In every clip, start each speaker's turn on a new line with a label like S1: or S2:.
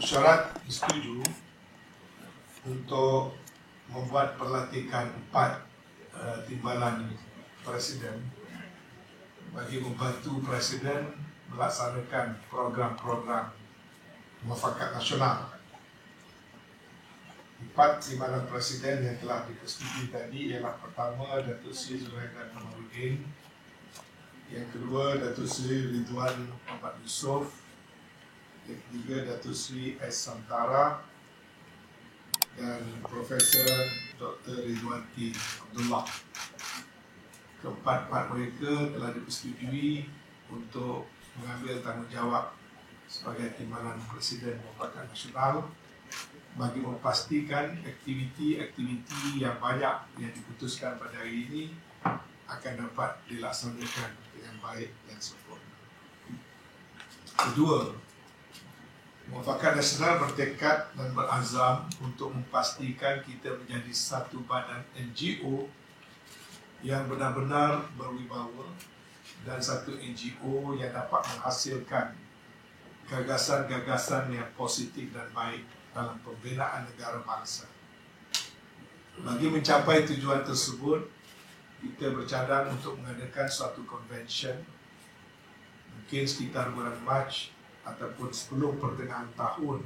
S1: Mesyuarat bersetuju untuk membuat pelantikan 4 timbalan Presiden bagi membantu Presiden melaksanakan program-program muafakat nasional. 4 timbalan Presiden yang telah dipersetujui tadi ialah pertama Datuk Seri Zuraida Kamarudin, yang kedua Datuk Seri Ridwan Muhammad Yusof, yang ketiga Datuk Seri S. Santara dan Profesor Dr. Ridwanti Abdullah. Keempat-empat mereka telah dipersetujui untuk mengambil tanggungjawab sebagai timbalan Presiden Muafakat Nasional bagi memastikan aktiviti-aktiviti yang banyak yang diputuskan pada hari ini akan dapat dilaksanakan dengan baik dan sempurna. Kedua, Muafakat Nasional bertekad dan berazam untuk memastikan kita menjadi satu badan NGO yang benar-benar berwibawa dan satu NGO yang dapat menghasilkan gagasan-gagasan yang positif dan baik dalam pembinaan negara bangsa. Bagi mencapai tujuan tersebut, kita bercadang untuk mengadakan suatu convention mungkin sekitar bulan Mac ataupun sebelum pertengahan tahun,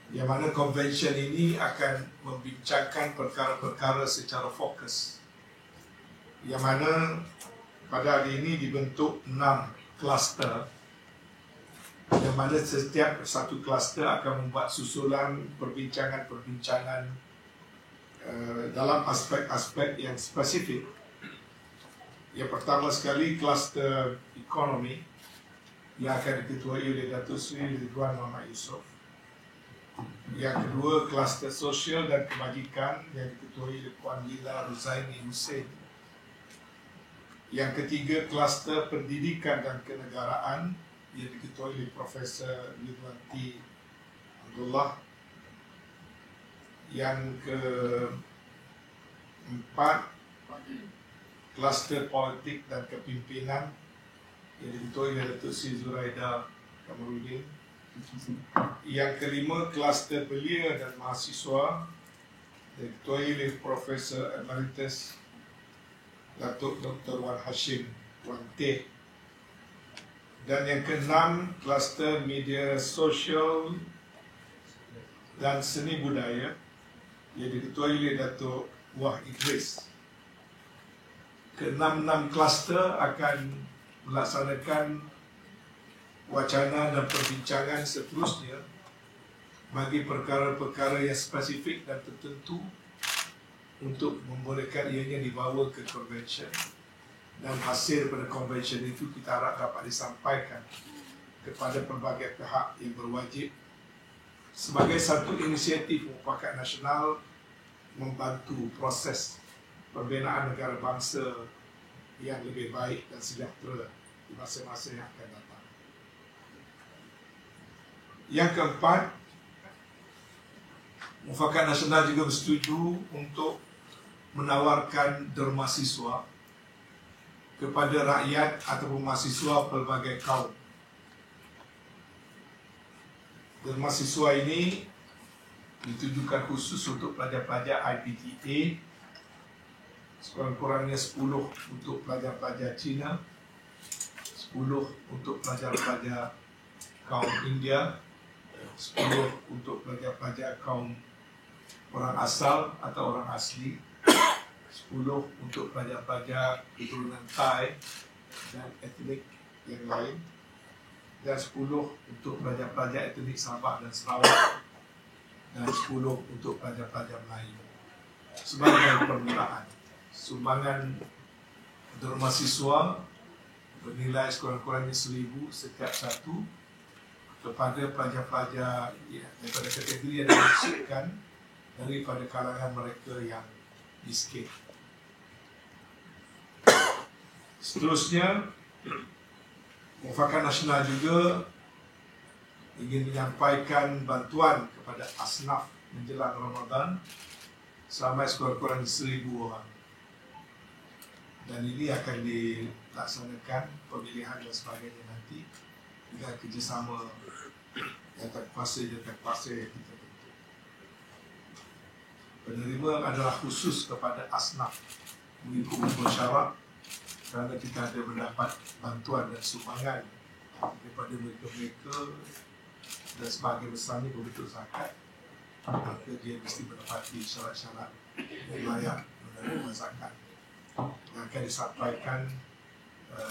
S1: yang mana convention ini akan membincangkan perkara-perkara secara fokus, yang mana pada hari ini dibentuk 6 kluster, yang mana setiap satu kluster akan membuat susulan perbincangan-perbincangan dalam aspek-aspek yang spesifik. Yang pertama sekali kluster ekonomi yang akan diketuai oleh Datuk Seri Ridwan Muhammad Yusof. Yang kedua kluster sosial dan kebajikan yang diketuai oleh Puan Lila Ruzaini Hussein. Yang ketiga kluster pendidikan dan kenegaraan yang diketuai oleh Profesor Ridwanti Abdullah. Yang keempat kluster politik dan kepimpinan yang diketuai oleh Datuk Seri Zuraida Kamarudin. Yang kelima kluster belia dan mahasiswa yang diketuai oleh Profesor Emeritus Datuk Dr. Wan Hashim Wan Teh. Dan yang keenam kluster media sosial dan seni budaya yang diketuai oleh Datuk Wah Idris. Keenam-enam kluster akan melaksanakan wacana dan perbincangan seterusnya bagi perkara-perkara yang spesifik dan tertentu untuk membolehkan ianya dibawa ke convention, dan hasil pada convention itu kita harap dapat disampaikan kepada pelbagai pihak yang berwajib sebagai satu inisiatif muafakat nasional membantu proses pembinaan negara bangsa yang lebih baik dan sejahtera di masa-masa yang akan datang. Yang keempat, Muafakat Nasional juga bersetuju untuk menawarkan derma siswa kepada rakyat atau mahasiswa pelbagai kaum. Derma siswa ini ditujukan khusus untuk pelajar-pelajar IPTA, sekurang-kurangnya 10 untuk pelajar-pelajar Cina, 10 untuk pelajar-pelajar kaum India, 10 untuk pelajar-pelajar kaum orang asal atau orang asli, 10 untuk pelajar-pelajar keturunan Thai dan etnik yang lain, dan 10 untuk pelajar-pelajar etnik Sabah dan Sarawak, dan 10 untuk pelajar-pelajar Melayu. Sebagai permulaan, sumbangan derma siswa bernilai sekurang-kurangnya 1,000 setiap satu kepada pelajar-pelajar daripada kategori yang dimaksudkan daripada kalangan mereka yang miskin. Seterusnya, Muafakat Nasional juga ingin menyampaikan bantuan kepada asnaf menjelang Ramadan selama sekurang-kurangnya 1,000 orang. Dan ini akan dilaksanakan pemilihan dan sebagainya nanti dengan kerjasama Yang terkuasa kita bentuk. Penerima adalah khusus kepada asnaf mengikut syarat, kerana kita ada mendapat bantuan dan sumbangan daripada mereka-mereka dan sebahagian besarnya berbentuk zakat, maka dia mesti menepati syarat-syarat yang layak menerima zakat yang akan disampaikan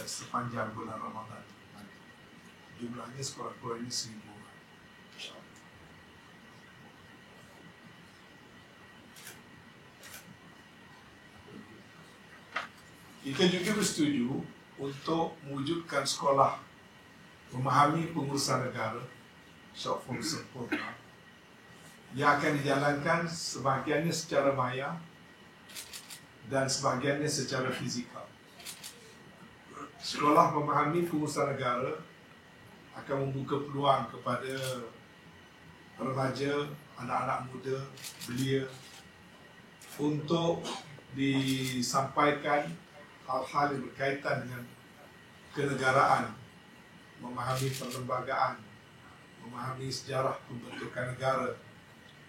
S1: sepanjang bulan Ramadan. Jumlahnya sekurang-kurangnya 1,000 orang. Kita juga bersetuju untuk mewujudkan sekolah memahami pengurusan negara, short form sempurna, yang akan dijalankan sebahagiannya secara maya dan sebahagiannya secara fizikal. Sekolah memahami pengurusan negara akan membuka peluang kepada remaja, anak-anak muda, belia untuk disampaikan hal-hal yang berkaitan dengan kenegaraan, memahami perlembagaan, memahami sejarah pembentukan negara,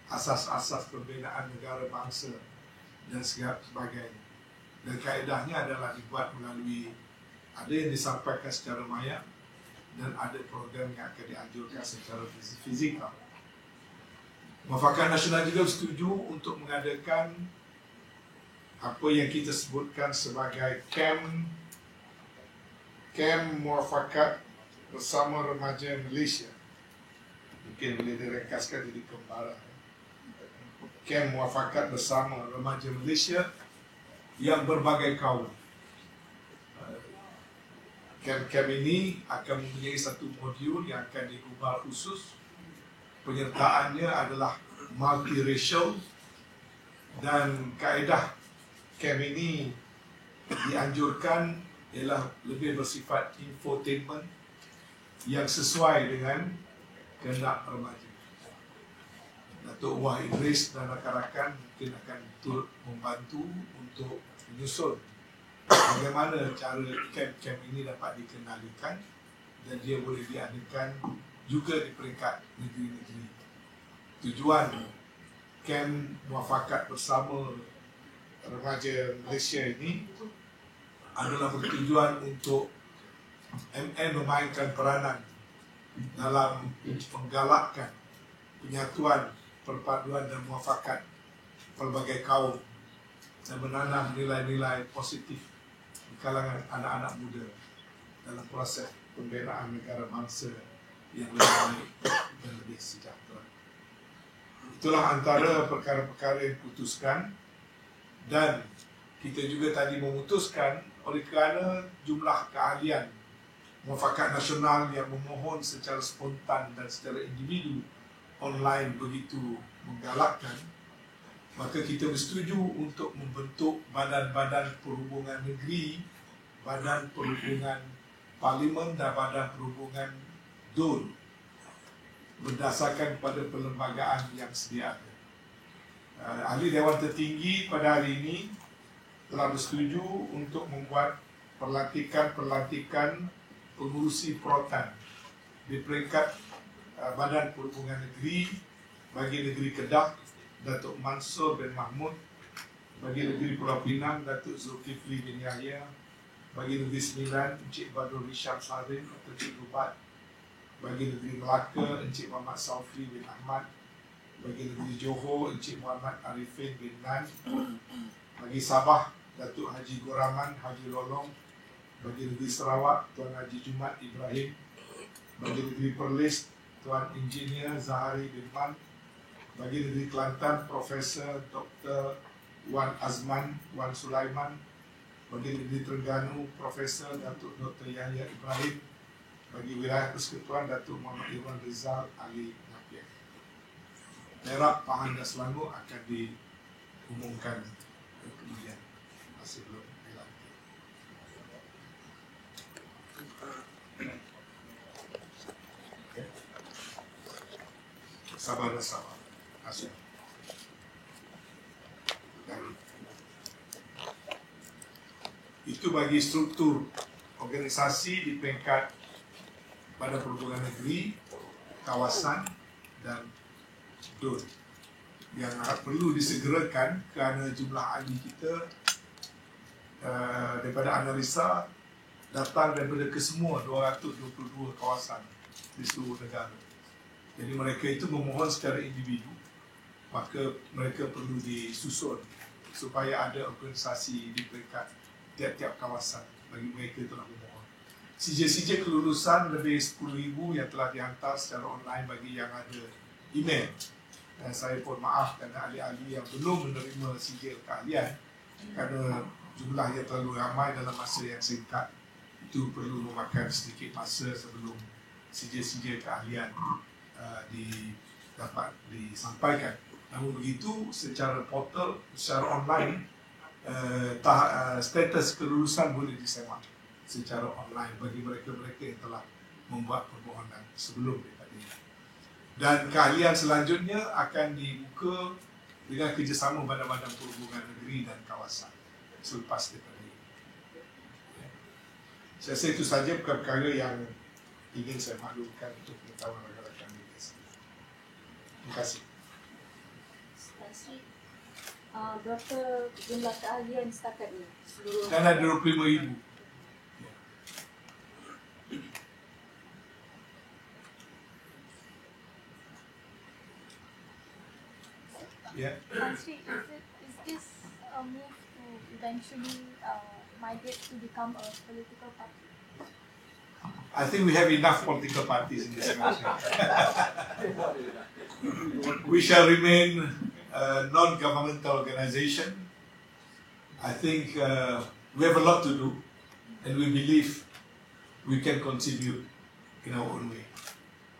S1: asas-asas pembinaan negara bangsa dan sebagainya. Dan kaedahnya adalah dibuat melalui, ada yang disampaikan secara maya dan ada program yang akan dianjurkan secara fizikal. Muafakat Nasional juga setuju untuk mengadakan apa yang kita sebutkan sebagai kem muafakat bersama remaja Malaysia. Mungkin boleh direkaskan jadi kembara. Kem muafakat bersama remaja Malaysia yang berbagai kaum. Kem ini akan mempunyai satu modul yang akan digubal khusus. Penyertaannya adalah multiracial dan kaedah kem ini dianjurkan ialah lebih bersifat infotainment yang sesuai dengan kehendak remaja. Datuk Wah Idris dan rakan-rakan mungkin akan turut membantu untuk menyusun bagaimana cara kem ini dapat dikendalikan dan dia boleh diadakan juga di peringkat negeri-negeri. Tujuan kem muafakat bersama remaja Malaysia ini adalah bertujuan untuk MN memainkan peranan dalam menggalakkan penyatuan, perpaduan dan muafakat pelbagai kaum dan menanam nilai-nilai positif di kalangan anak-anak muda dalam proses pembinaan negara bangsa yang lebih baik dan lebih sejahtera. Itulah antara perkara-perkara yang diputuskan. Dan kita juga tadi memutuskan oleh kerana jumlah keahlian Muafakat Nasional yang memohon secara spontan dan secara individu online begitu menggalakkan, maka kita bersetuju untuk membentuk badan-badan perhubungan negeri, badan perhubungan parlimen dan badan perhubungan DUN berdasarkan pada perlembagaan yang sedia ada. Ahli Dewan Tertinggi pada hari ini telah bersetuju untuk membuat pelantikan pengurusi Protan di peringkat Badan Perhubungan Negeri bagi negeri Kedah, Datuk Mansur bin Mahmud, bagi negeri Pulau Pinang, Datuk Zulkifli bin Yahya, bagi negeri Sembilan, Encik Badrul Hisham Sarin atau Encik Rubat, bagi negeri Melaka, Encik Muhammad Saufri bin Ahmad, bagi negeri Johor, Encik Muhammad Arifin bin Nan, bagi Sabah, Datuk Haji Goraman Haji Lolong, bagi negeri Sarawak, Tuan Haji Jumat Ibrahim, bagi negeri Perlis, Tuan Engineer Zahari bin Man, bagi negeri Kelantan, Profesor Dr. Wan Azman Wan Sulaiman, bagi negeri Terengganu, Profesor Datuk Dr. Yahya Ibrahim, bagi wilayah Persekutuan, Datuk Muhammad Irwan Rizal Ali Napiak. Perak, Pahang dan Selangor akan diumumkan kemudian, masih belum dilantik. Okay. Sabar dan sabar. Asyik. Itu bagi struktur organisasi di peringkat Badan Perhubungan Negeri. kawasan dan DUN yang perlu disegerakan kerana jumlah ahli kita daripada analisa datang daripada kesemua 222 kawasan di seluruh negara. Jadi mereka itu memohon secara individu, maka mereka perlu disusun supaya ada organisasi di peringkat tiap-tiap kawasan bagi mereka yang telah memohon. CJ kelulusan lebih 10,000 yang telah dihantar secara online bagi yang ada email. Dan saya pun maaf kerana ahli-ahli yang belum menerima sijil keahlian kerana jumlahnya terlalu ramai dalam masa yang singkat. Itu perlu memakan sedikit masa sebelum sijil keahlian dapat disampaikan. Namun begitu, secara portal, secara online, status kelulusan boleh disemak secara online bagi mereka-mereka yang telah membuat permohonan sebelum daripada ini. Dan keahlian selanjutnya akan dibuka dengan kerjasama badan-badan perhubungan negeri dan kawasan selepas daripada ini. Saya rasa itu sahaja perkara yang ingin saya maklumkan untuk pengetahuan rakan-rakan media. Terima kasih.
S2: Berapa jumlah keahlian setakat ini?
S1: Dan ada 25,000. Yeah.
S3: Sri, is this a move to eventually migrate to become a political party?
S1: I think we have enough political parties in this country. We shall remain a non-governmental organization. I think we have a lot to do, and we believe we can contribute in our own way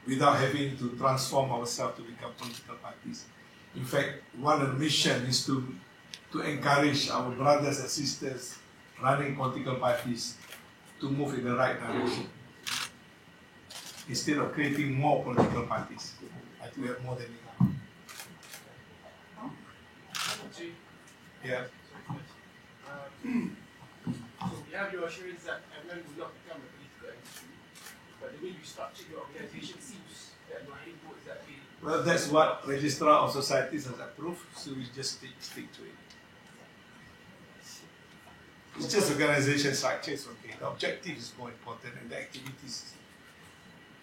S1: without having to transform ourselves to become political parties. In fact, one of the mission is to encourage our brothers and sisters running political parties to move in the right direction. Instead of creating more political parties, I think we have more than enough. Yeah.
S4: So we have your assurance that Adnan will not become a political entity, but the way you structure your organization seems that you're heading towards that way.
S1: Well, that's what Registrar of Societies has approved, so we just stick to it. It's just organization structure is okay. The objective is more important, and the activities.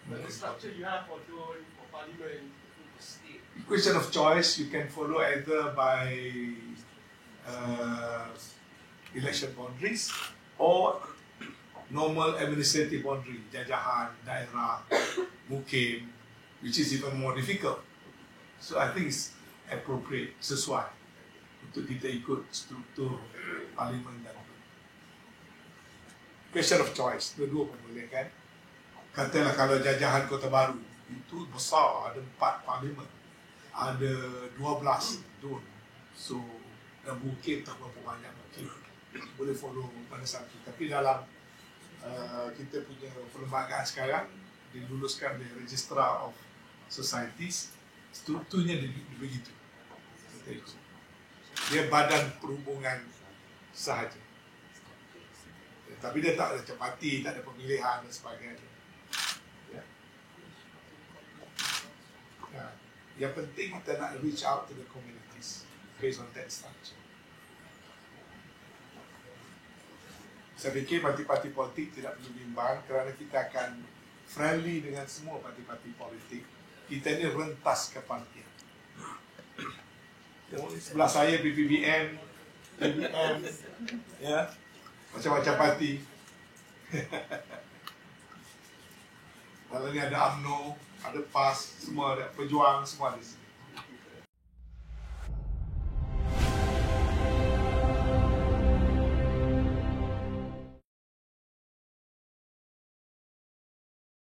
S4: The structure you have for DUN, for Parliament, for state.
S1: Question of choice, you can follow either by election boundaries or normal administrative boundary, jajahan, daerah, mukim, which is even more difficult. So I think it's appropriate, sesuai untuk kita ikut struktur parlimen dan question of choice, dua-dua pun boleh kan. Katalah kalau jajahan Kota Baru itu besar, ada 4 parlimen, ada 12 DUN, so dan mukim tak berapa banyak mukim, boleh follow mana satu. Tapi dalam kita punya perlembagaan sekarang diluluskan oleh Registrar of Societies, strukturnya begitu. Dia badan perhubungan sahaja. Tapi dia tak ada parti, tak ada pemilihan dan sebagainya. Ya. Ya. Yang penting kita nak reach out to the communities based on that structure. Saya fikir parti-parti politik tidak perlu bimbang kerana kita akan friendly dengan semua parti-parti politik. Kita ni rentas kepartian. Sebelah saya PPBM, PBM, ya, macam-macam parti. Dalam ni ada UMNO, ada PAS, semua ada Pejuang, semua ada.